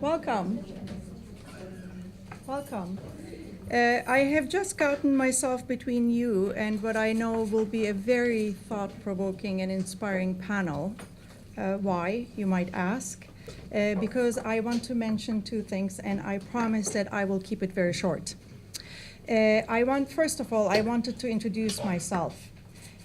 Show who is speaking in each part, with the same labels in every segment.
Speaker 1: Welcome. Welcome. I have just gotten myself between you and what I know will be a very thought-provoking and inspiring panel. Why, you might ask? Because I want to mention two things, and I promise that I will keep it very short. First of all, I wanted to introduce myself.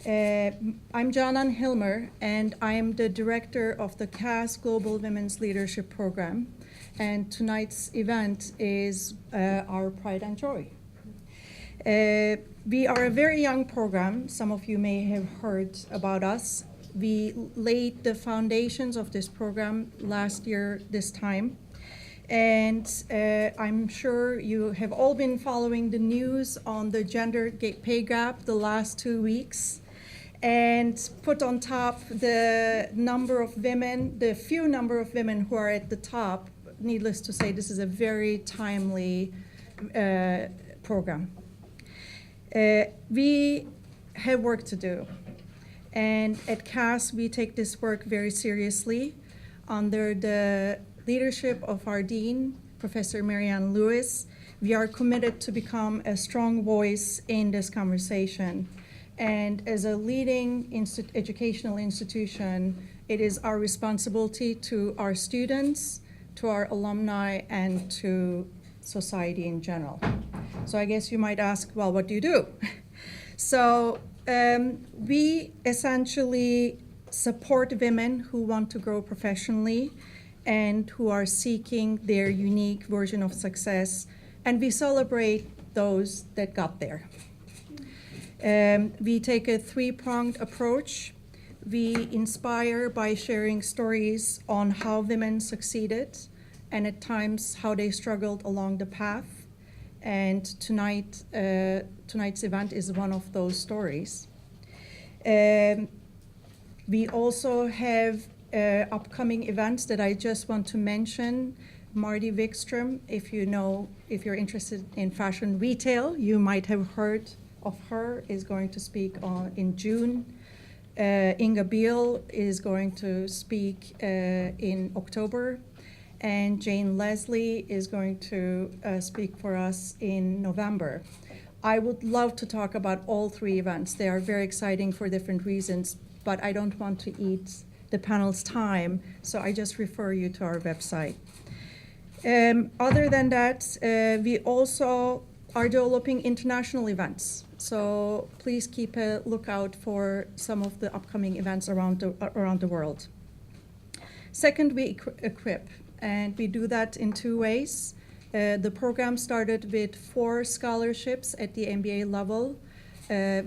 Speaker 1: I'm Canan Hilmer, and I'm the director of the CAS Global Women's Leadership Program. And tonight's event is our Pride and Joy. We are a very young program. Some of you may have heard about us. We laid the foundations of this program last year this time. And I'm sure you have all been following the news on the gender pay gap the last 2 weeks. And put on top the number of women, the few number of women who are at the top. Needless to say, this is a very timely program. We have work to do. And at CAS, we take this work very seriously under the leadership of our dean, Professor Catrin Lewis. We are committed to become a strong voice in this conversation. And as a leading educational institution, it is our responsibility to our students, to our alumni, and to society in general. So I guess you might ask, well, what do you do? So we essentially support women who want to grow professionally and who are seeking their unique version of success, and we celebrate those that got there. We take a three-pronged approach. We inspire by sharing stories on how women succeeded and at times how they struggled along the path. And tonight's event is one of those stories. We also have upcoming events that I just want to mention. Marty Wikström, if you're interested in fashion retail, you might have heard of her, is going to speak in June. Inga Beale is going to speak in October. And Jane Leslie is going to speak for us in November. I would love to talk about all three events. They are very exciting for different reasons, but I don't want to eat the panel's time, so I just refer you to our website. Other than that, we also are developing international events. So please keep a lookout for some of the upcoming events around the world. Second, we equip, and we do that in two ways. The program started with 4 scholarships at the MBA level,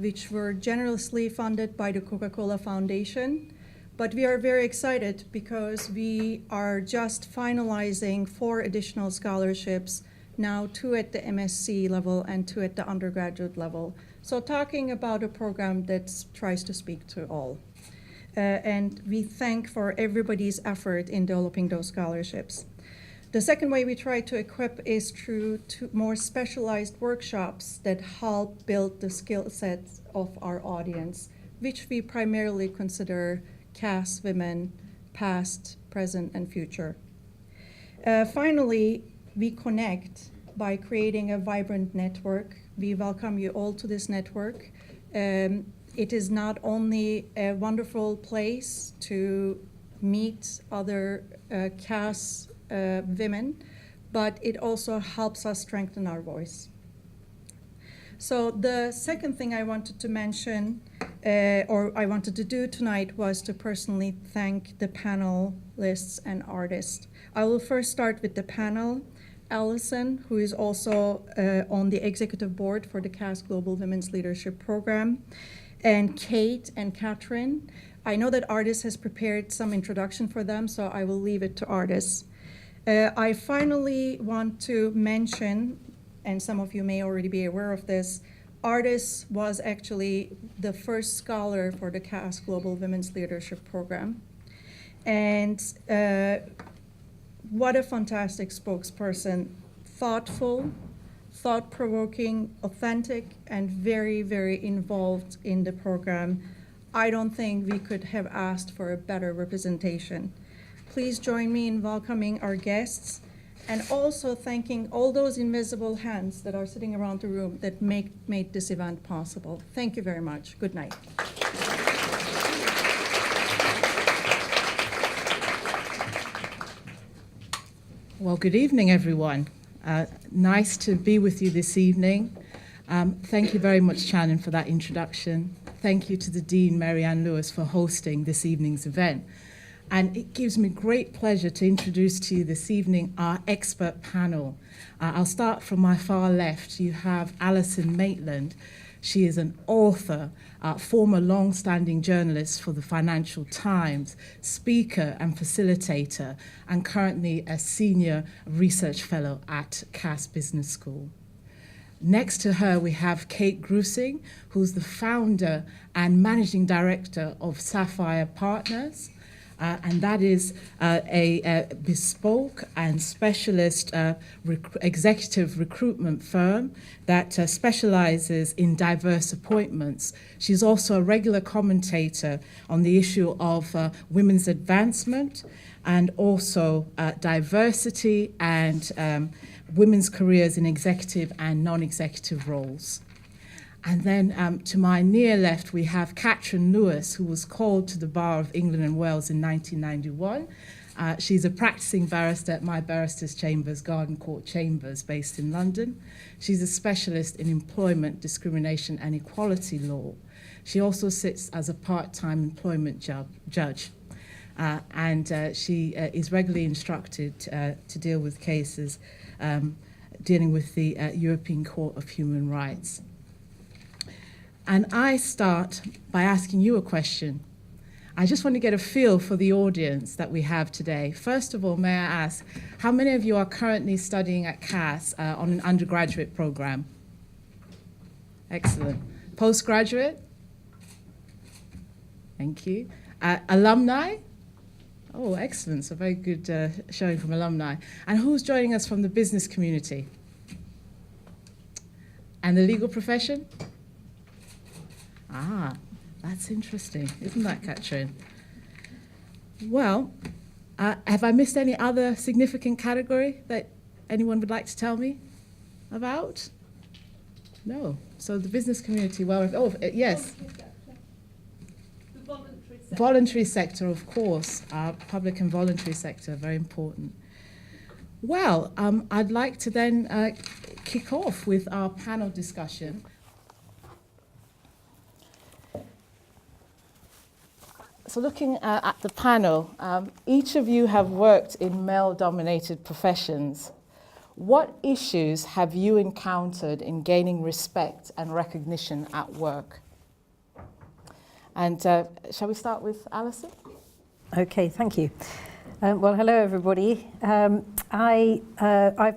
Speaker 1: which were generously funded by the Coca-Cola Foundation. But we are very excited because we are just finalizing 4 additional scholarships, now 2 at the MSc level and 2 at the undergraduate level. So talking about a program that tries to speak to all. And we thank for everybody's effort in developing those scholarships. The second way we try to equip is through more specialized workshops that help build the skill sets of our audience, which we primarily consider CAS women, past, present, and future. Finally, we connect by creating a vibrant network. We welcome you all to this network. It is not only a wonderful place to meet other CAS women, but it also helps us strengthen our voice. So the second thing I wanted to mention, or I wanted to do tonight, was to personally thank the panelists and artists. I will first start with the panel. Alison, who is also on the executive board for the CAS Global Women's Leadership Program, and Kate and Catrin. I know that Artis has prepared some introduction for them, so I will leave it to Artis. I finally want to mention, and some of you may already be aware of this, Artis was actually the first scholar for the CAS Global Women's Leadership Program. And what a fantastic spokesperson, thoughtful, thought-provoking, authentic, and very, very involved in the program. I don't think we could have asked for a better representation. Please join me in welcoming our guests. And also thanking all those invisible hands that are sitting around the room that made this event possible. Thank you very much. Good night.
Speaker 2: Well, good evening, everyone. Nice to be with you this evening. Thank you very much, Shannon, for that introduction. Thank you to the Dean, Marianne Lewis, for hosting this evening's event. And it gives me great pleasure to introduce to you this evening our expert panel. I'll start from my far left. You have Alison Maitland. She is an author, former long-standing journalist for the Financial Times, speaker and facilitator, and currently a senior research fellow at Cass Business School. Next to her, we have Kate Grussing, who's the founder and managing director of Sapphire Partners. And that is a bespoke and specialist executive recruitment firm that specializes in diverse appointments. She's also a regular commentator on the issue of women's advancement and also diversity and women's careers in executive and non-executive roles. And then to my near left, we have Catrin Lewis, who was called to the Bar of England and Wales in 1991. She's a practicing barrister at My Barristers Chambers, Garden Court Chambers, based in London. She's a specialist in employment, discrimination and equality law. She also sits as a part-time employment judge. And she is regularly instructed to deal with cases dealing with the European Court of Human Rights. And I start by asking you a question. I just want to get a feel for the audience that we have today. First of all, may I ask, how many of you are currently studying at Cass on an undergraduate program? Excellent. Postgraduate? Thank you. Alumni? Oh, excellent. So very good showing from alumni. And who's joining us from the business community? And the legal profession? Ah, that's interesting, isn't that, Catrin? Well, have I missed any other significant category that anyone would like to tell me about? No. So the business community, well, yes.
Speaker 3: The voluntary sector.
Speaker 2: Voluntary sector, of course. Public and voluntary sector, very important. Well, I'd like to then kick off with our panel discussion. So looking at the panel, each of you have worked in male-dominated professions. What issues have you encountered in gaining respect and recognition at work? And shall we start with Alison?
Speaker 4: Okay, thank you. Well, hello, everybody. I've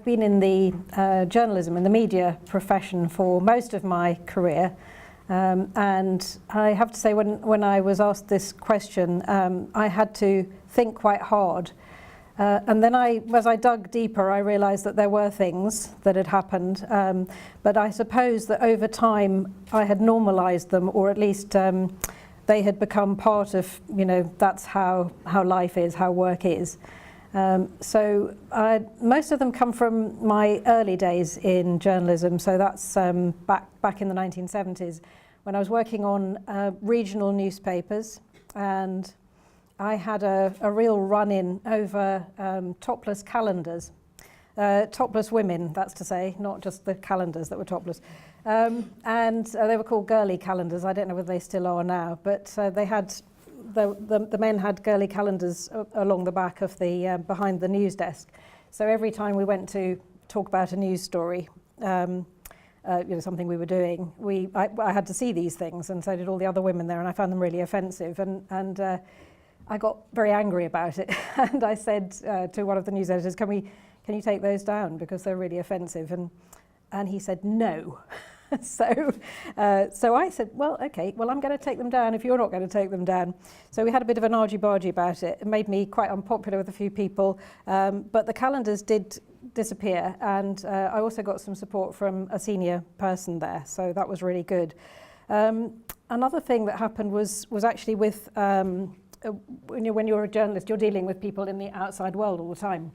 Speaker 4: been in the journalism and the media profession for most of my career. And I have to say, when I was asked this question, I had to think quite hard. And then as I dug deeper, I realized that there were things that had happened. But I suppose that over time, I had normalized them, or at least they had become part of, that's how life is, how work is. So most of them come from my early days in journalism. So that's back in the 1970s when I was working on regional newspapers, and I had a real run-in over topless calendars. Topless women, that's to say, not just the calendars that were topless. And they were called girly calendars. I don't know whether they still are now, but they had the men had girly calendars along the back of the behind the news desk. So every time we went to talk about a news story, something we were doing, I had to see these things, and so did all the other women there, and I found them really offensive. And I got very angry about it, and I said to one of the news editors, "Can you take those down because they're really offensive?" And he said no. So I said, well, okay, I'm going to take them down if you're not going to take them down. So we had a bit of an argy-bargy about it. It made me quite unpopular with a few people, but the calendars did disappear, and I also got some support from a senior person there, so that was really good. Another thing that happened was actually with, when you're a journalist, you're dealing with people in the outside world all the time.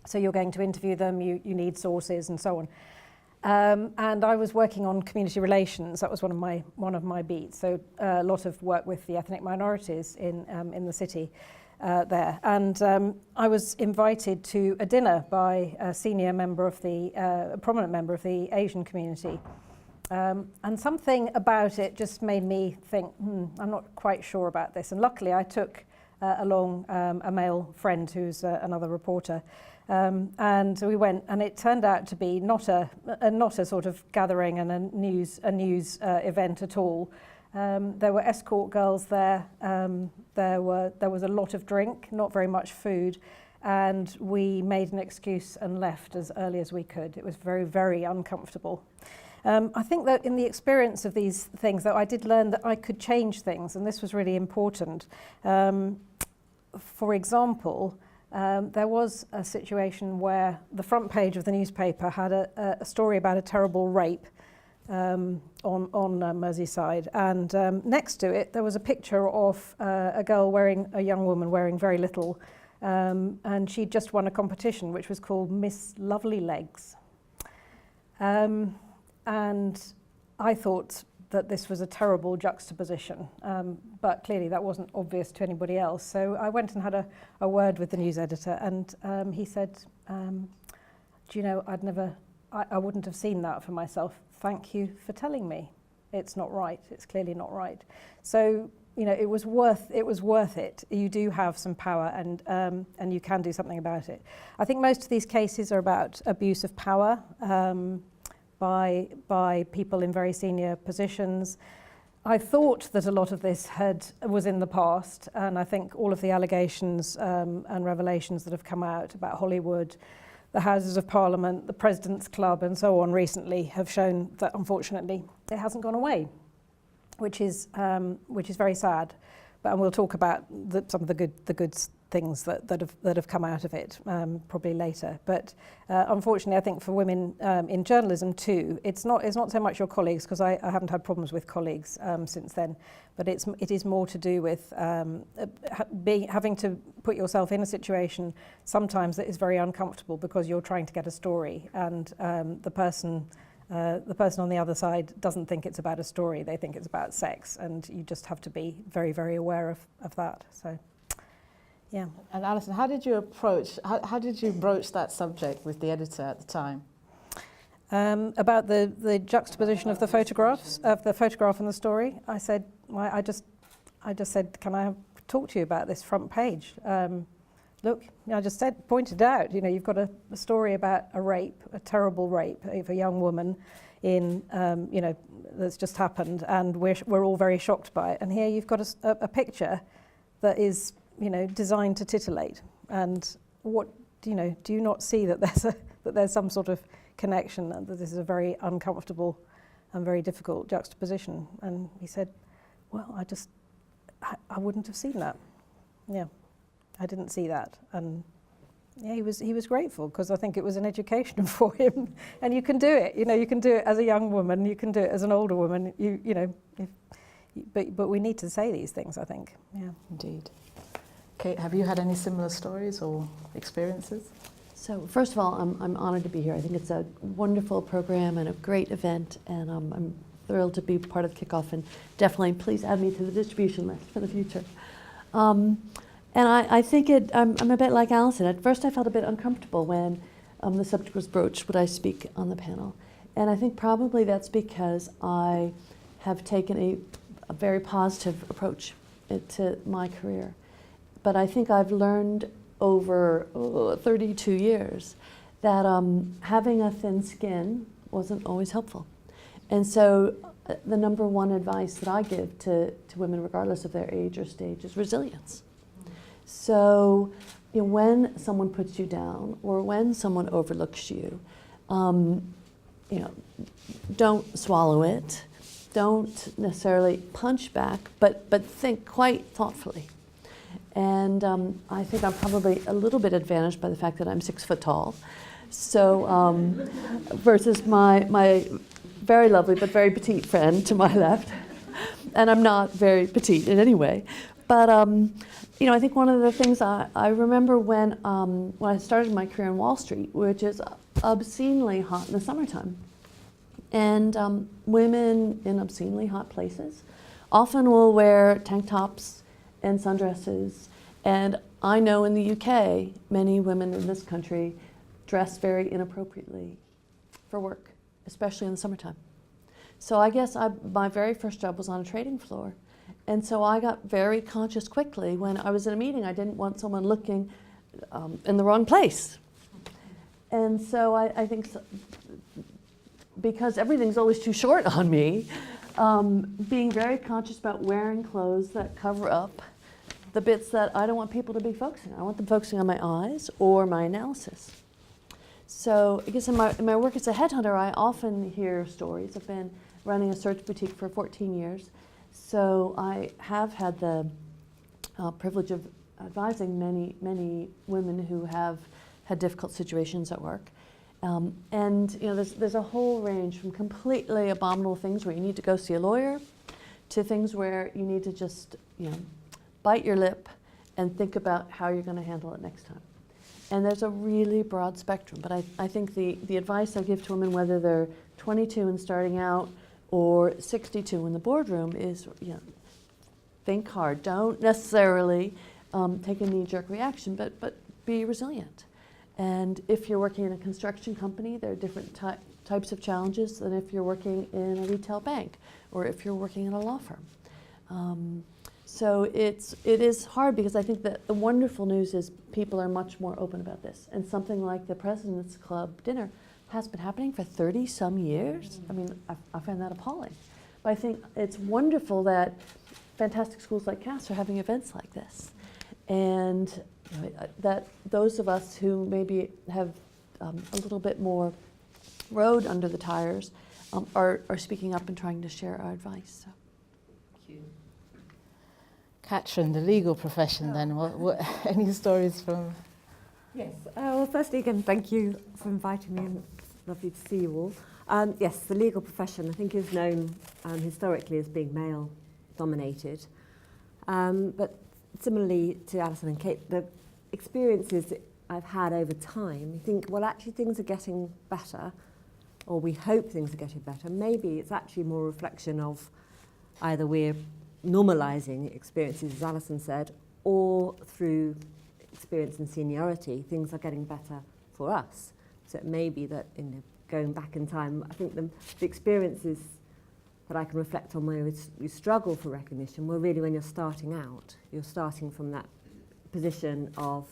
Speaker 4: So you're going to interview them, you need sources and so on. And I was working on community relations. That was one of my beats. So a lot of work with the ethnic minorities in the city there. And I was invited to a dinner by a senior member of a prominent member of the Asian community. And something about it just made me think, I'm not quite sure about this. And luckily I took along a male friend who's another reporter. And we went, and it turned out to be not a sort of gathering and a news event at all. There were escort girls there. There was a lot of drink, not very much food, and we made an excuse and left as early as we could. It was very, very uncomfortable. I think that in the experience of these things, though, I did learn that I could change things, and this was really important. For example, there was a situation where the front page of the newspaper had a story about a terrible rape on Merseyside, and next to it there was a picture of a young woman wearing very little, and she'd just won a competition which was called Miss Lovely Legs. And I thought that this was a terrible juxtaposition, but clearly that wasn't obvious to anybody else. So I went and had a word with the news editor, and he said, do you know, I wouldn't have seen that for myself. Thank you for telling me. It's not right. It's clearly not right. So, you know, it was worth it. You do have some power, and you can do something about it. I think most of these cases are about abuse of power, by people in very senior positions. I thought that a lot of this was in the past, and I think all of the allegations and revelations that have come out about Hollywood, the Houses of Parliament, the President's Club, and so on recently have shown that unfortunately it hasn't gone away, which is very sad. And we'll talk about some of the good things that have come out of it probably later. But unfortunately, I think for women in journalism too, it's not so much your colleagues, because I haven't had problems with colleagues since then. But it is more to do with having to put yourself in a situation sometimes that is very uncomfortable because you're trying to get a story, and the person on the other side doesn't think it's about a story. They think it's about sex, and you just have to be very, very aware of that. So. Yeah.
Speaker 2: And Alison, how did you broach that subject with the editor at the time?
Speaker 4: About the juxtaposition of the photographs, of the photograph and the story, I said, well, I just said, can I talk to you about this front page? Look, I just pointed out, you know, you've got a story about a rape, a terrible rape of a young woman in, you know, that's just happened, and we're all very shocked by it. And here you've got a picture that is, you know, designed to titillate. And what, you know, do you not see that there's some sort of connection, and that this is a very uncomfortable and very difficult juxtaposition? And he said, well, I wouldn't have seen that. Yeah, I didn't see that. And yeah, he was grateful, because I think it was an education for him. And you can do it, you know, you can do it as a young woman, you can do it as an older woman, you know, but we need to say these things, I think. Yeah,
Speaker 2: indeed. Kate, have you had any similar stories or experiences?
Speaker 5: So first of all, I'm honored to be here. I think it's a wonderful program and a great event, and I'm thrilled to be part of the kickoff, and definitely please add me to the distribution list for the future. And I think I'm a bit like Alison. At first I felt a bit uncomfortable when the subject was broached, would I speak on the panel? And I think probably that's because I have taken a very positive approach to my career. But I think I've learned over 32 years that having a thin skin wasn't always helpful. And so the number one advice that I give to women, regardless of their age or stage, is resilience. So, you know, when someone puts you down or when someone overlooks you, you know, don't swallow it. Don't necessarily punch back, but think quite thoughtfully. And I think I'm probably a little bit advantaged by the fact that I'm 6 foot tall. So versus my very lovely but very petite friend to my left. And I'm not very petite in any way. But I think one of the things I remember when I started my career in Wall Street, which is obscenely hot in the summertime, and women in obscenely hot places often will wear tank tops and sundresses. And I know in the UK, many women in this country dress very inappropriately for work, especially in the summertime. So I guess my very first job was on a trading floor. And so I got very conscious quickly when I was in a meeting. I didn't want someone looking in the wrong place. And so I think because everything's always too short on me, being very conscious about wearing clothes that cover up the bits that I don't want people to be focusing on. I want them focusing on my eyes or my analysis. So I guess in my work as a headhunter, I often hear stories. I've been running a search boutique for 14 years. So I have had the privilege of advising many women who have had difficult situations at work. And there's a whole range from completely abominable things where you need to go see a lawyer to things where you need to just bite your lip and think about how you're going to handle it next time. And there's a really broad spectrum. But I think the advice I give to women, whether they're 22 and starting out or 62 in the boardroom, is think hard. Don't necessarily take a knee-jerk reaction, but be resilient. And if you're working in a construction company, there are different types of challenges than if you're working in a retail bank or if you're working in a law firm. So it is hard, because I think that the wonderful news is people are much more open about this. And something like the President's Club dinner has been happening for 30-some years. I mean, I find that appalling. But I think it's wonderful that fantastic schools like Cass are having events like this. And that those of us who maybe have a little bit more road under the tires are speaking up and trying to share our advice. So.
Speaker 2: Thank you. Catrin, the legal profession then, what any stories from?
Speaker 6: Yes, well, firstly, again, thank you for inviting me, and it's lovely to see you all. Yes, the legal profession, I think, is known historically as being male-dominated. But similarly to Alison and Kate, the experiences that I've had over time, you think, well, actually things are getting better, or we hope things are getting better. Maybe it's actually more a reflection of either we're normalising experiences, as Alison said, or through experience and seniority, things are getting better for us. So it may be that, going back in time, I think the experiences that I can reflect on where you struggle for recognition were really when you're starting out. You're starting from that position of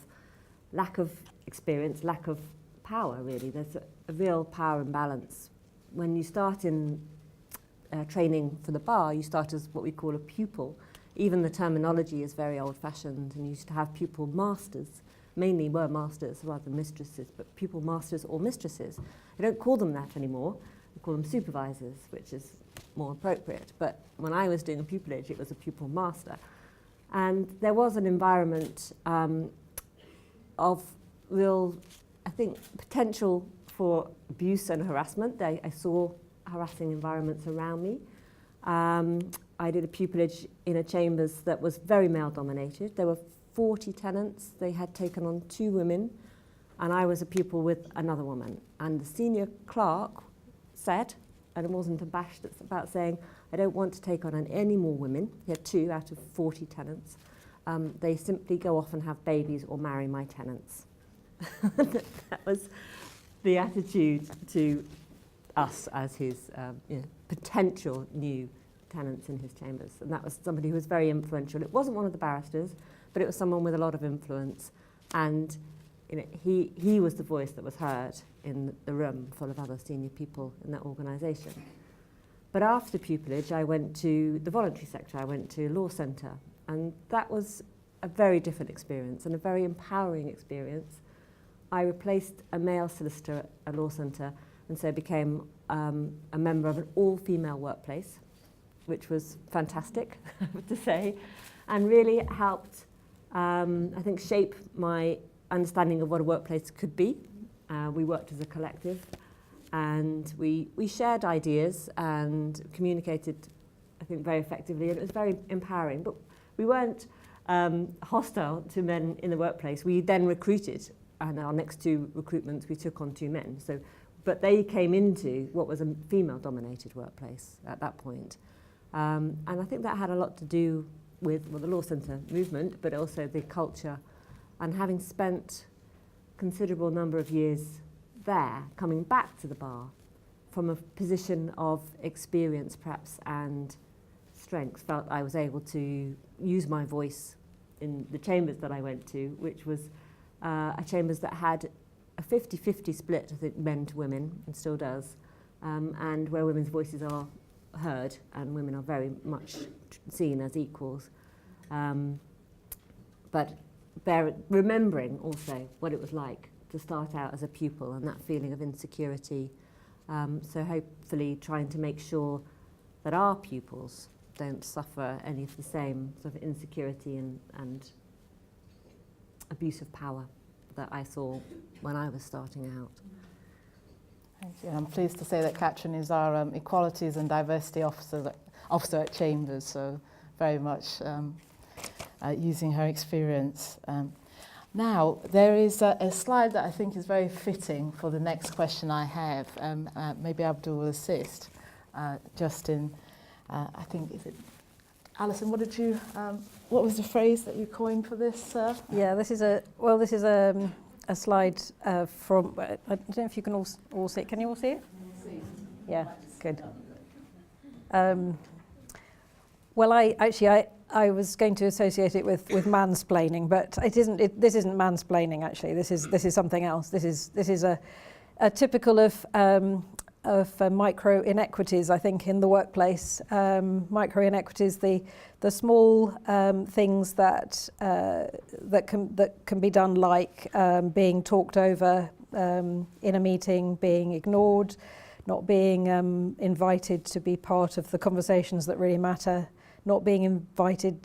Speaker 6: lack of experience, lack of power, really. There's a real power imbalance. When you start in training for the bar, you start as what we call a pupil. Even the terminology is very old-fashioned, and you used to have pupil masters. Mainly were masters rather than mistresses, but pupil masters or mistresses. They don't call them that anymore. They call them supervisors, which is more appropriate. But when I was doing a pupillage, it was a pupil master. And there was an environment of real, I think, potential for abuse and harassment. I saw harassing environments around me. I did a pupillage in a chambers that was very male-dominated. There were 40 tenants. They had taken on 2 women, and I was a pupil with another woman. And the senior clerk said, and it wasn't abashed about saying, I don't want to take on any more women. He had 2 out of 40 tenants. They simply go off and have babies or marry my tenants. That was the attitude to us as his potential new tenants in his chambers. And that was somebody who was very influential. It wasn't one of the barristers, but it was someone with a lot of influence. And he was the voice that was heard in the room full of other senior people in that organisation. But after pupillage, I went to the voluntary sector. I went to law centre. And that was a very different experience and a very empowering experience. I replaced a male solicitor at a law centre, and so became a member of an all-female workplace, which was fantastic, I have to say, and really helped, I think, shape my understanding of what a workplace could be. We worked as a collective, and we shared ideas and communicated, I think, very effectively, and it was very empowering. But we weren't hostile to men in the workplace. We then recruited, and our next 2 recruitments we took on 2 men. So, but they came into what was a female-dominated workplace at that point. And I think that had a lot to do with the Law Centre movement, but also the culture. And having spent a considerable number of years there, coming back to the bar from a position of experience perhaps and strength, felt I was able to use my voice in the chambers that I went to, which was a chambers that had a 50-50 split, I think, men to women, and still does, and where women's voices are heard and women are very much seen as equals. But remembering also what it was like to start out as a pupil and that feeling of insecurity. So hopefully trying to make sure that our pupils don't suffer any of the same sort of insecurity and abuse of power that I saw when I was starting out.
Speaker 2: Thank you. I'm pleased to say that Catrin is our Equalities and Diversity Officer at Chambers, so very much using her experience. Now, there is a slide that I think is very fitting for the next question I have. Maybe Abdul will assist. Justin, I think, is it Alison, what was the phrase that you coined for this?
Speaker 4: Yeah, this is a slide from, I don't know if you can all see it. Can you all see it? Yeah, good. Well, I was going to associate it with mansplaining, but it isn't. This isn't mansplaining. Actually, this is something else. This is a typical of micro inequities. I think in the workplace, micro inequities, the small things that can be done, like being talked over in a meeting, being ignored, not being invited to be part of the conversations that really matter, not being invited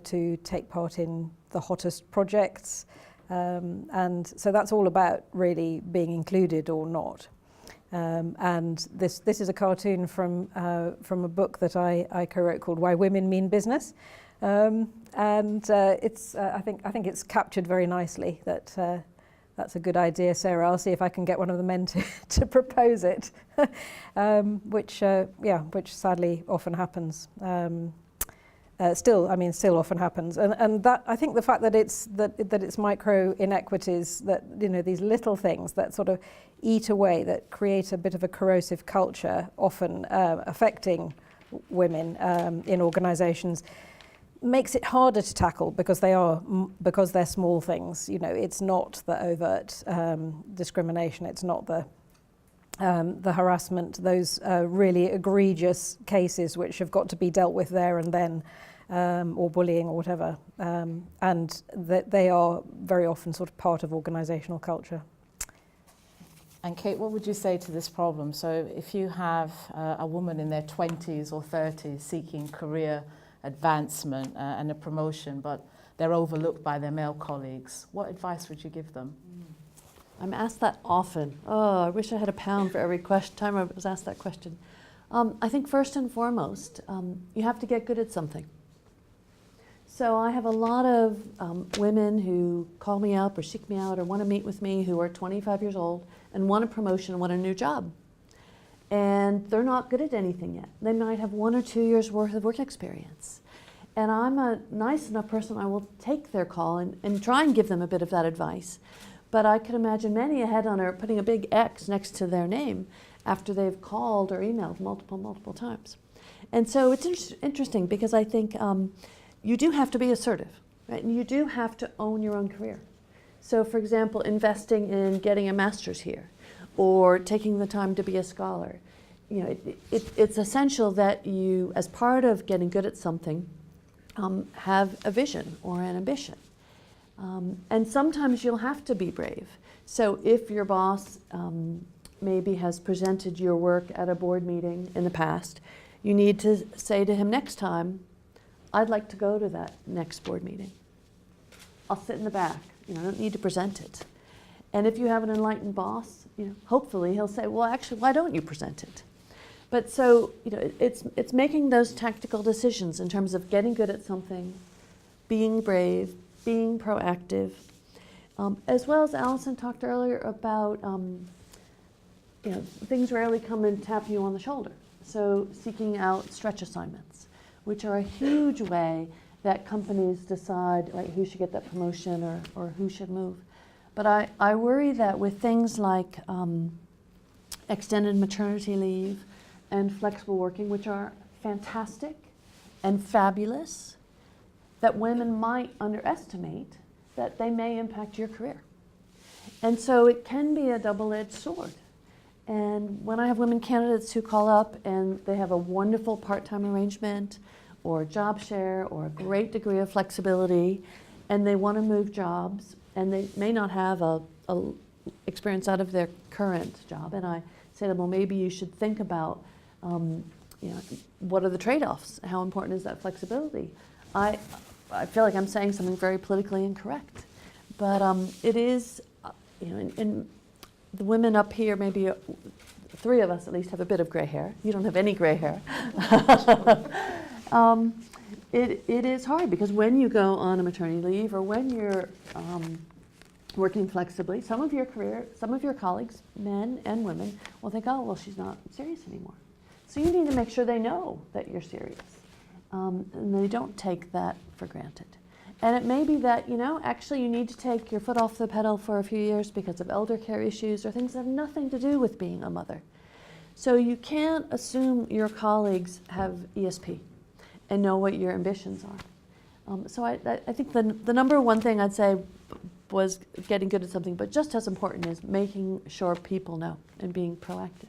Speaker 4: to take part in the hottest projects. And so that's all about really being included or not. And this is a cartoon from a book that I co-wrote called Why Women Mean Business. It's I think it's captured very nicely that that's a good idea, Sarah. I'll see if I can get one of the men to propose it, which sadly often happens. Still often happens, and that I think the fact that it's micro inequities, that these little things that sort of eat away, that create a bit of a corrosive culture, often affecting women in organisations, makes it harder to tackle because they're small things. It's not the overt discrimination. It's not the harassment. Those really egregious cases which have got to be dealt with there and then. Or bullying or whatever, and that they are very often sort of part of organisational culture.
Speaker 2: And Kate, what would you say to this problem? So if you have a woman in their 20s or 30s seeking career advancement and a promotion, but they're overlooked by their male colleagues, what advice would you give them?
Speaker 5: I'm asked that often. Oh, I wish I had a pound for every time I was asked that question. I think first and foremost, you have to get good at something. So I have a lot of women who call me up or seek me out or want to meet with me who are 25 years old and want a promotion, want a new job. And they're not good at anything yet. They might have 1 or 2 years worth of work experience. And I'm a nice enough person, I will take their call and try and give them a bit of that advice. But I can imagine many a headhunter putting a big X next to their name after they've called or emailed multiple times. And so it's interesting because I think you do have to be assertive, right? And you do have to own your own career. So for example, investing in getting a master's here or taking the time to be a scholar. It's essential that you, as part of getting good at something, have a vision or an ambition. And sometimes you'll have to be brave. So if your boss maybe has presented your work at a board meeting in the past, you need to say to him next time, I'd like to go to that next board meeting. I'll sit in the back. I don't need to present it. And if you have an enlightened boss, hopefully he'll say, well, actually, why don't you present it? But so, it's making those tactical decisions in terms of getting good at something, being brave, being proactive, as well as Alison talked earlier about things rarely come and tap you on the shoulder. So seeking out stretch assignments, which are a huge way that companies decide who should get that promotion or who should move. But I worry that with things like extended maternity leave and flexible working, which are fantastic and fabulous, that women might underestimate that they may impact your career. And so it can be a double-edged sword. And when I have women candidates who call up and they have a wonderful part-time arrangement or job share or a great degree of flexibility, and they want to move jobs, and they may not have a experience out of their current job, and I say to them, well, maybe you should think about what are the trade-offs? How important is that flexibility? I feel like I'm saying something very politically incorrect, but it is, and the women up here, maybe 3 of us at least have a bit of gray hair. You don't have any gray hair. It is hard because when you go on a maternity leave or when you're working flexibly, some of your colleagues, men and women, will think, oh, well, she's not serious anymore. So you need to make sure they know that you're serious. And they don't take that for granted. And it may be that, actually you need to take your foot off the pedal for a few years because of elder care issues or things that have nothing to do with being a mother. So you can't assume your colleagues have ESP and know what your ambitions are. So I think the number one thing I'd say was getting good at something, but just as important is making sure people know and being proactive.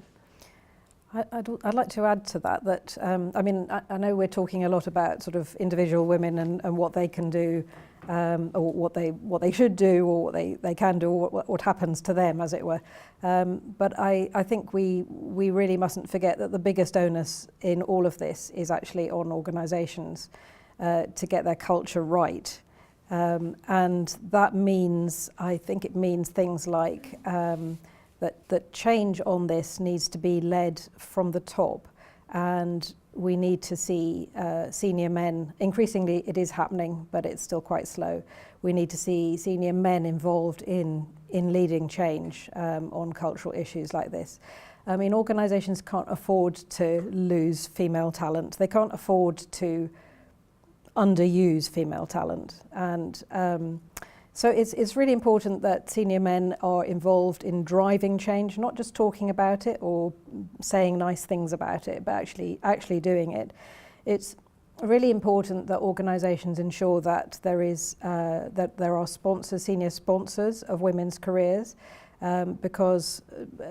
Speaker 4: I'd like to add to that I know we're talking a lot about sort of individual women and what they can do, or what they should do, or what they can do, or what happens to them, as it were. But I think we really mustn't forget that the biggest onus in all of this is actually on organisations to get their culture right. And that means, I think it means things like that change on this needs to be led from the top, and we need to see senior men, increasingly it is happening, but it's still quite slow. We need to see senior men involved in leading change on cultural issues like this. I mean, organisations can't afford to lose female talent. They can't afford to underuse female talent. And so it's really important that senior men are involved in driving change, not just talking about it or saying nice things about it, but actually doing it. It's really important that organisations ensure that there are sponsors, senior sponsors of women's careers, because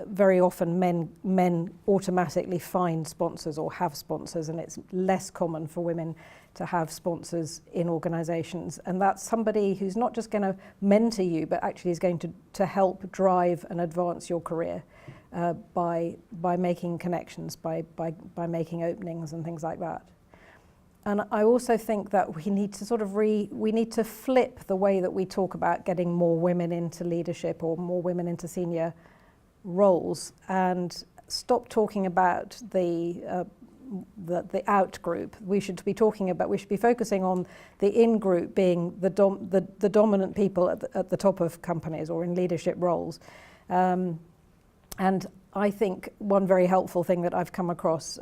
Speaker 4: very often men automatically find sponsors or have sponsors, and it's less common for women to have sponsors in organisations. And that's somebody who's not just going to mentor you, but actually is going to help drive and advance your career by making connections, by making openings and things like that. And I also think that we need to we need to flip the way that we talk about getting more women into leadership or more women into senior roles, and stop talking about the out group. We should be focusing on the in group being the dominant people at the top of companies or in leadership roles. And I think one very helpful thing that I've come across,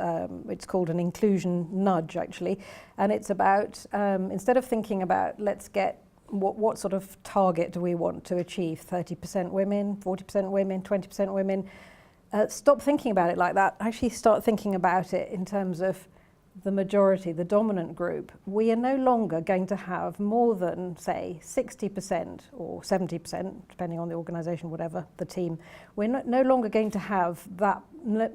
Speaker 4: it's called an inclusion nudge actually, and it's about instead of thinking about let's get what sort of target do we want to achieve, 30% women, 40% women, 20% women, stop thinking about it like that. Actually start thinking about it in terms of the majority, the dominant group. We are no longer going to have more than, say, 60% or 70%, depending on the organisation, whatever, the team. We're no longer going to have that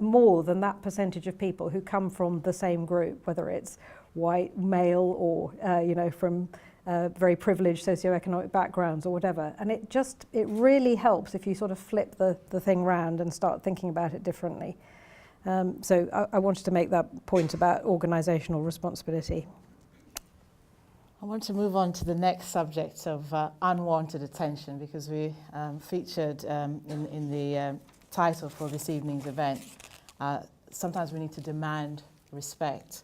Speaker 4: more than that percentage of people who come from the same group, whether it's white, male, or from very privileged socioeconomic backgrounds or whatever. And it really helps if you sort of flip the thing round and start thinking about it differently. So I wanted to make that point about organisational responsibility.
Speaker 2: I want to move on to the next subject of unwanted attention, because we featured in the title for this evening's event, sometimes we need to demand respect.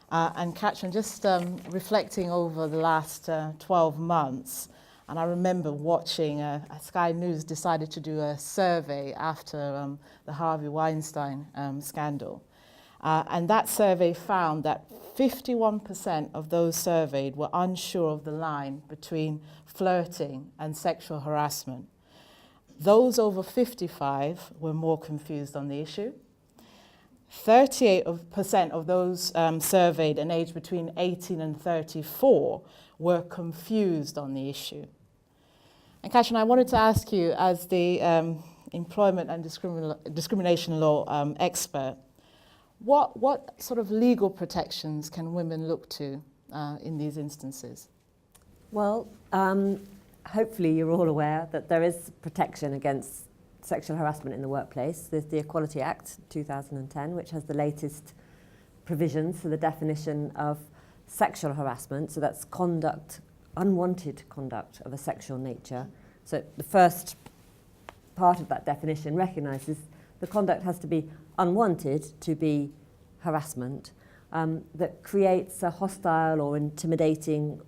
Speaker 2: And Catrin, just reflecting over the last 12 months, and I remember watching, Sky News decided to do a survey after the Harvey Weinstein scandal. And that survey found that 51% of those surveyed were unsure of the line between flirting and sexual harassment. Those over 55 were more confused on the issue. 38% of those surveyed and aged between 18 and 34 were confused on the issue. And Catrin, I wanted to ask you, as the employment and discrimination law expert, what sort of legal protections can women look to in these instances?
Speaker 6: Well, hopefully you're all aware that there is protection against sexual harassment in the workplace. There's the Equality Act 2010, which has the latest provisions for the definition of sexual harassment. So that's conduct, unwanted conduct of a sexual nature. So the first part of that definition recognises the conduct has to be unwanted to be harassment, that creates a hostile or intimidating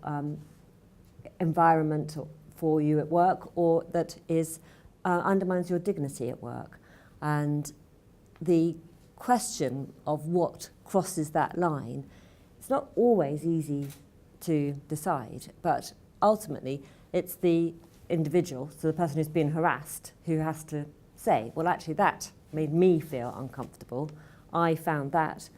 Speaker 6: environment for you at work, or that is undermines your dignity at work. And the question of what crosses that line, it's not always easy to decide, but ultimately it's the individual, so the person who's been harassed, who has to say, well, actually that made me feel uncomfortable. I found that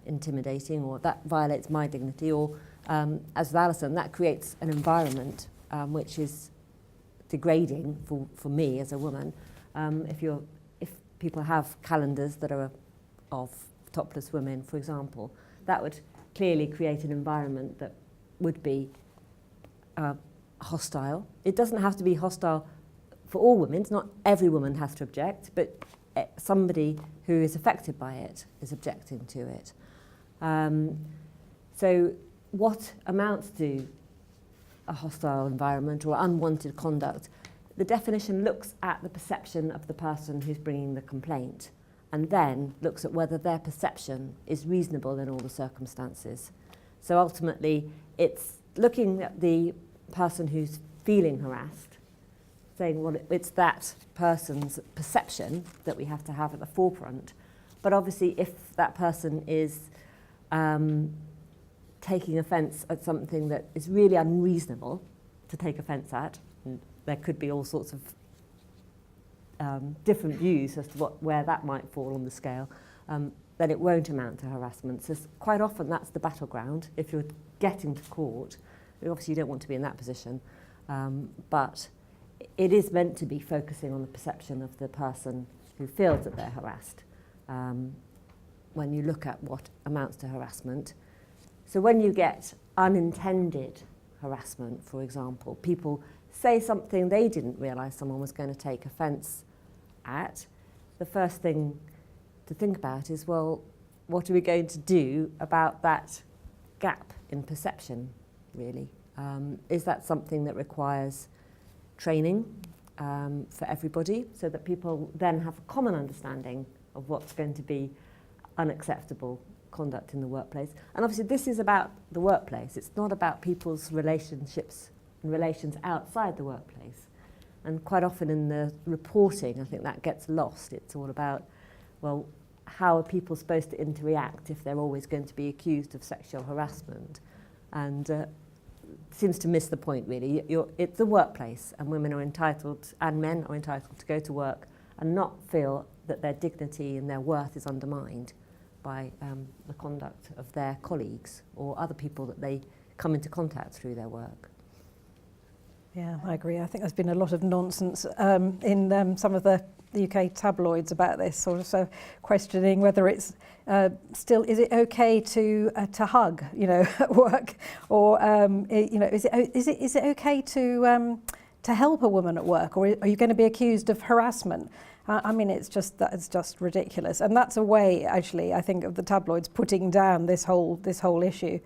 Speaker 6: intimidating, or that violates my dignity, or as with Alison, that creates an environment which is degrading for me as a woman. If people have calendars that are of topless women, for example, that would clearly create an environment that would be hostile. It doesn't have to be hostile for all women. It's not every woman has to object, but somebody who is affected by it is objecting to it. So what amounts to a hostile environment or unwanted conduct? The definition looks at the perception of the person who's bringing the complaint, and then looks at whether their perception is reasonable in all the circumstances. So ultimately, it's looking at the person who's feeling harassed, saying, well, it's that person's perception that we have to have at the forefront. But obviously, if that person is taking offence at something that is really unreasonable to take offence at, and there could be all sorts of different views as to where that might fall on the scale, then it won't amount to harassment. So quite often that's the battleground. If you're getting to court, obviously you don't want to be in that position, but it is meant to be focusing on the perception of the person who feels that they're harassed when you look at what amounts to harassment. So when you get unintended harassment, for example, people say something they didn't realise someone was going to take offence at, the first thing to think about is, well, what are we going to do about that gap in perception, really? Is that something that requires training for everybody, so that people then have a common understanding of what's going to be unacceptable conduct in the workplace? And obviously this is about the workplace. It's not about people's relationships and relations outside the workplace. And quite often in the reporting, I think that gets lost. It's all about, well, how are people supposed to interact if they're always going to be accused of sexual harassment? And seems to miss the point, really. It's the workplace, and women are entitled, and men are entitled, to go to work and not feel that their dignity and their worth is undermined by the conduct of their colleagues or other people that they come into contact through their work.
Speaker 4: Yeah, I agree. I think there's been a lot of nonsense in some of the UK tabloids about this, sort of questioning whether it's still, is it okay to hug, at work, or is it okay to help a woman at work, or are you going to be accused of harassment? I mean, it's just ridiculous, and that's a way, actually, I think, of the tabloids putting down this whole issue.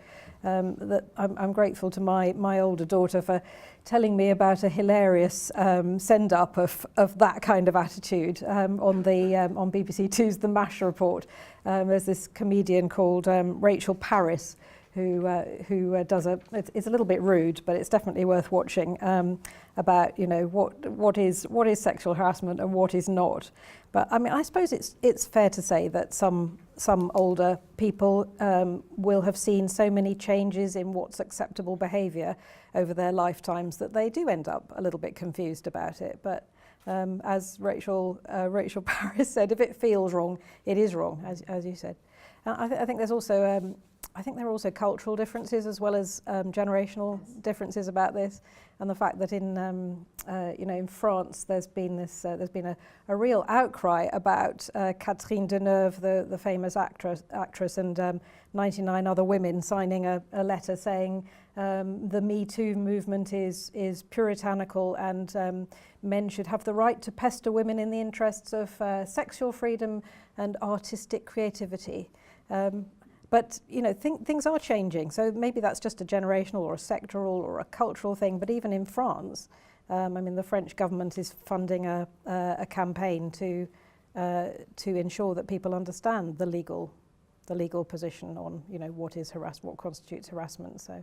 Speaker 4: that I'm grateful to my older daughter for telling me about a hilarious send-up of that kind of attitude on BBC Two's The MASH report. There's this comedian called Rachel Parris who does it's a little bit rude, but it's definitely worth watching, about what is sexual harassment and what is not. But I mean, I suppose it's fair to say that some older people will have seen so many changes in what's acceptable behaviour over their lifetimes that they do end up a little bit confused about it. But as Rachel Parris said, if it feels wrong, it is wrong, as you said. I think there's also I think there are also cultural differences as well as generational differences about this, and the fact that in France there's been a real outcry about Catrin Lewis, the famous actress, and 99 other women signing a letter saying the Me Too movement is puritanical and men should have the right to pester women in the interests of sexual freedom and artistic creativity. But things are changing, so maybe that's just a generational or a sectoral or a cultural thing. But even in France, I mean, the French government is funding a campaign to ensure that people understand the legal position on what constitutes harassment. So,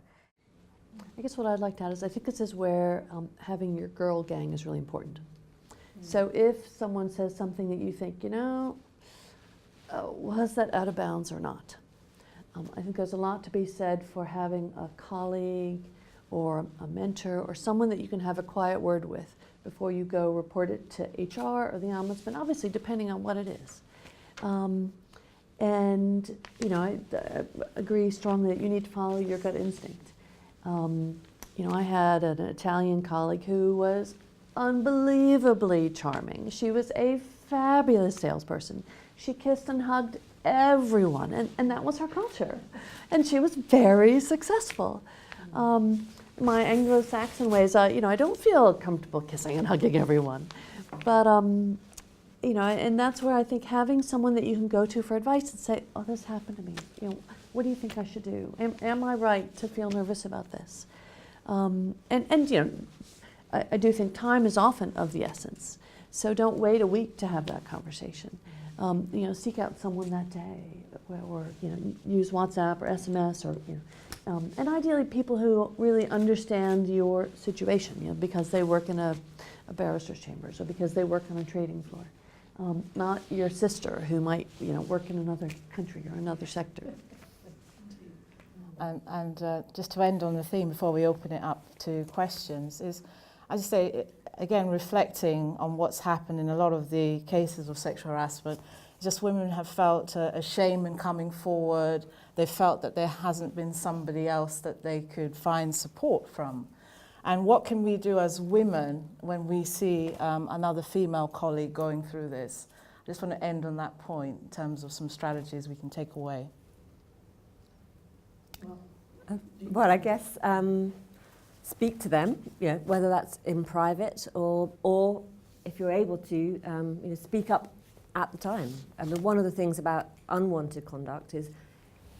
Speaker 5: I guess what I'd like to add is I think this is where having your girl gang is really important. So if someone says something that you think, was that out of bounds or not? I think there's a lot to be said for having a colleague or a mentor or someone that you can have a quiet word with before you go report it to HR or the Ombudsman, obviously depending on what it is. I agree strongly that you need to follow your gut instinct. I had an Italian colleague who was unbelievably charming. She was a fabulous salesperson. She kissed and hugged everyone, and that was her culture. And she was very successful. My Anglo-Saxon ways, I don't feel comfortable kissing and hugging everyone. But, and that's where I think having someone that you can go to for advice and say, oh, this happened to me. What do you think I should do? Am I right to feel nervous about this? I do think time is often of the essence. So don't wait a week to have that conversation. Seek out someone that day, or use WhatsApp or SMS, or and ideally people who really understand your situation, because they work in a barrister's chambers or because they work on a trading floor, not your sister who might work in another country or another sector.
Speaker 2: And just to end on the theme before we open it up to questions is, as you say, again, reflecting on what's happened in a lot of the cases of sexual harassment, just women have felt a shame in coming forward. They felt that there hasn't been somebody else that they could find support from. And what can we do as women when we see another female colleague going through this? I just want to end on that point in terms of some strategies we can take away.
Speaker 6: Well, I guess speak to them, whether that's in private or if you're able to, speak up at the time. I mean, one of the things about unwanted conduct is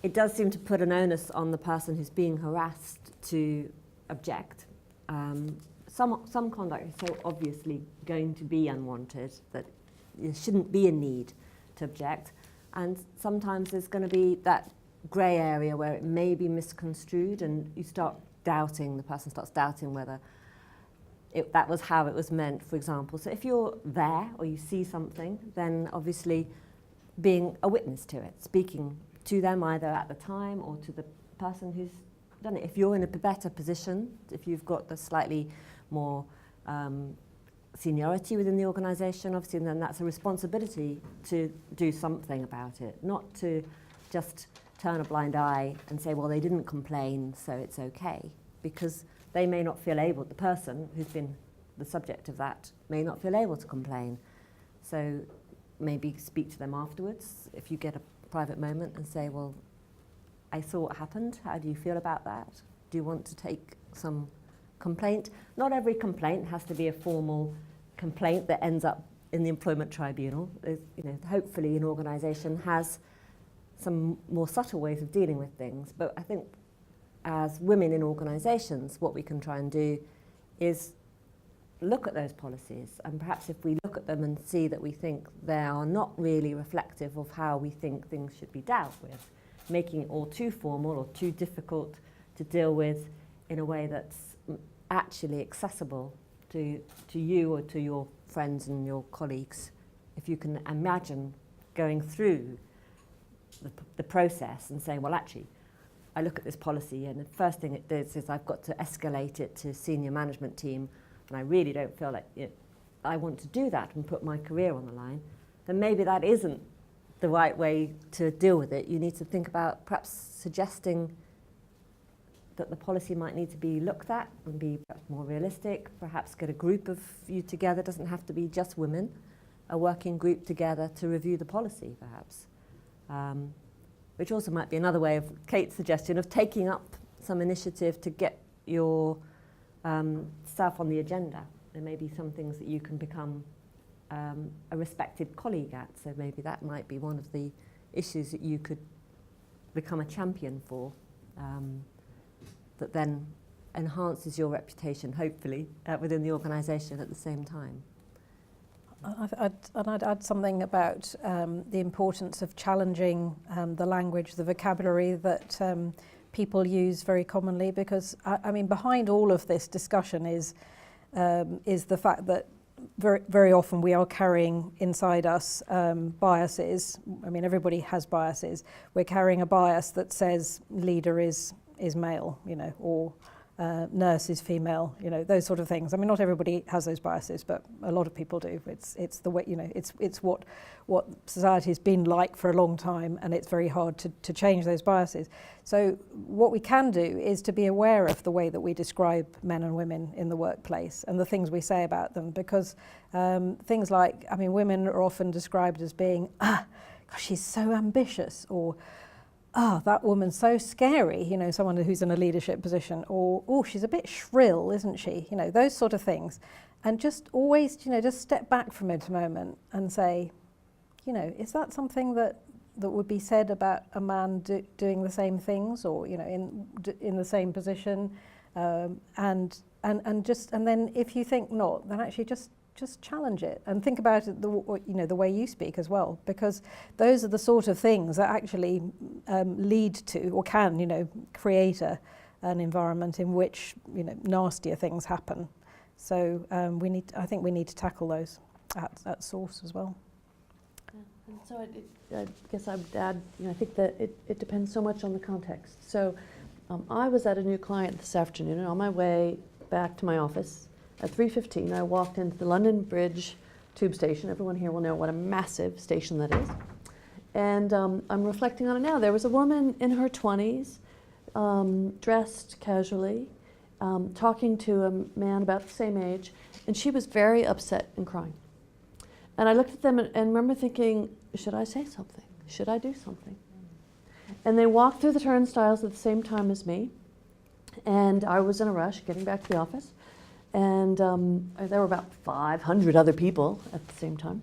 Speaker 6: it does seem to put an onus on the person who's being harassed to object. Some conduct is so obviously going to be unwanted that there shouldn't be a need to object, and sometimes there's going to be that grey area where it may be misconstrued and you start doubting, the person starts doubting whether that was how it was meant, for example. So if you're there or you see something, then obviously being a witness to it, speaking to them either at the time or to the person who's done it. If you're in a better position, if you've got the slightly more seniority within the organisation, obviously, then that's a responsibility to do something about it, not to just turn a blind eye and say, well, they didn't complain, so it's okay, because they may not feel able, the person who's been the subject of that may not feel able to complain. So maybe speak to them afterwards if you get a private moment and say, well, I saw what happened, how do you feel about that? Do you want to take some complaint? Not every complaint has to be a formal complaint that ends up in the employment tribunal. Hopefully an organisation has some more subtle ways of dealing with things, but I think as women in organisations, what we can try and do is look at those policies, and perhaps if we look at them and see that we think they are not really reflective of how we think things should be dealt with, making it all too formal or too difficult to deal with in a way that's actually accessible to you or to your friends and your colleagues. If you can imagine going through the process and saying, well, actually, I look at this policy and the first thing it does is I've got to escalate it to senior management team, and I really don't feel like I want to do that and put my career on the line, then maybe that isn't the right way to deal with it. You need to think about perhaps suggesting that the policy might need to be looked at and be perhaps more realistic, perhaps get a group of you together, it doesn't have to be just women, a working group together to review the policy perhaps. Which also might be another way of Kate's suggestion of taking up some initiative to get your staff on the agenda. There may be some things that you can become a respected colleague at, so maybe that might be one of the issues that you could become a champion for, that then enhances your reputation, hopefully, within the organisation at the same time.
Speaker 4: I'd add something about the importance of challenging the language, the vocabulary that people use very commonly, because I mean, behind all of this discussion is the fact that very often we are carrying inside us biases. I mean, everybody has biases. We're carrying a bias that says leader is male, you know, or nurse is female, you know, those sort of things. I mean, not everybody has those biases, but a lot of people do. It's the way, you know, it's what society has been like for a long time, and it's very hard to change those biases. So what we can do is to be aware of the way that we describe men and women in the workplace and the things we say about them, because things like, I mean, women are often described as being, gosh, she's so ambitious, or that woman's so scary, you know, someone who's in a leadership position, or, oh, she's a bit shrill, isn't she? You know, those sort of things. And just always, you know, just step back from it a moment and say, you know, is that something that would be said about a man doing the same things, or, you know, in the same position? And then if you think not, then actually just challenge it and think about it, you know, the way you speak as well, because those are the sort of things that actually lead to, or can, you know, create an environment in which, you know, nastier things happen. So I think we need to tackle those at source as well.
Speaker 5: Yeah. And so I guess I would add, you know, I think that it depends so much on the context. So I was at a new client this afternoon, and on my way back to my office, at 3:15, I walked into the London Bridge tube station. Everyone here will know what a massive station that is. And I'm reflecting on it now. There was a woman in her 20s, dressed casually, talking to a man about the same age, and she was very upset and crying. And I looked at them and remember thinking, should I say something? Should I do something? And they walked through the turnstiles at the same time as me, and I was in a rush getting back to the office. And there were about 500 other people at the same time.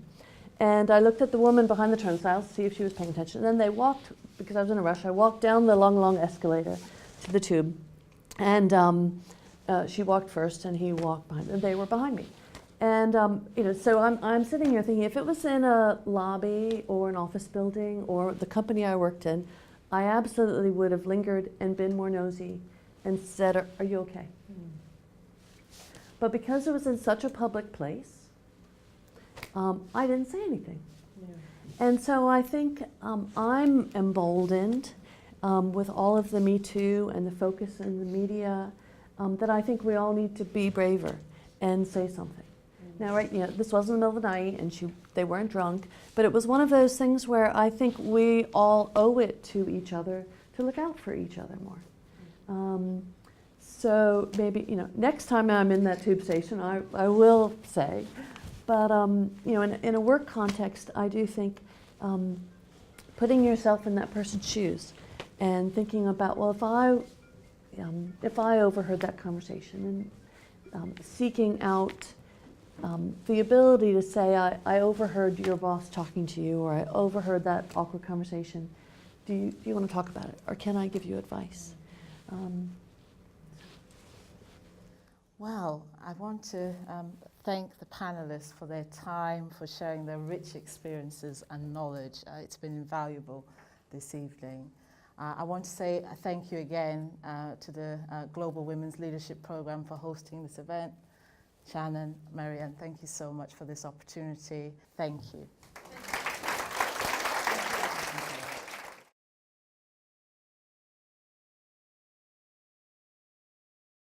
Speaker 5: And I looked at the woman behind the turnstiles to see if she was paying attention. And then they walked, because I was in a rush, I walked down the long, long escalator to the tube. And she walked first and he walked behind, and they were behind me. And you know, so I'm sitting here thinking, if it was in a lobby or an office building or the company I worked in, I absolutely would have lingered and been more nosy and said, are you okay? But because it was in such a public place, I didn't say anything. Yeah. And so I think I'm emboldened with all of the Me Too and the focus in the media, that I think we all need to be braver and say something. Now, right, you know, this wasn't in the middle of the night, and they weren't drunk, but it was one of those things where I think we all owe it to each other to look out for each other more. So maybe, you know, next time I'm in that tube station, I will say. But, you know, in a work context, I do think putting yourself in that person's shoes and thinking about, well, if I overheard that conversation, and seeking out the ability to say, I overheard your boss talking to you, or I overheard that awkward conversation. Do you want to talk about it? Or can I give you advice?
Speaker 2: Well, I want to thank the panelists for their time, for sharing their rich experiences and knowledge. It's been invaluable this evening. I want to say thank you again to the Global Women's Leadership Programme for hosting this event. Shannon, Marianne, thank you so much for this opportunity. Thank you.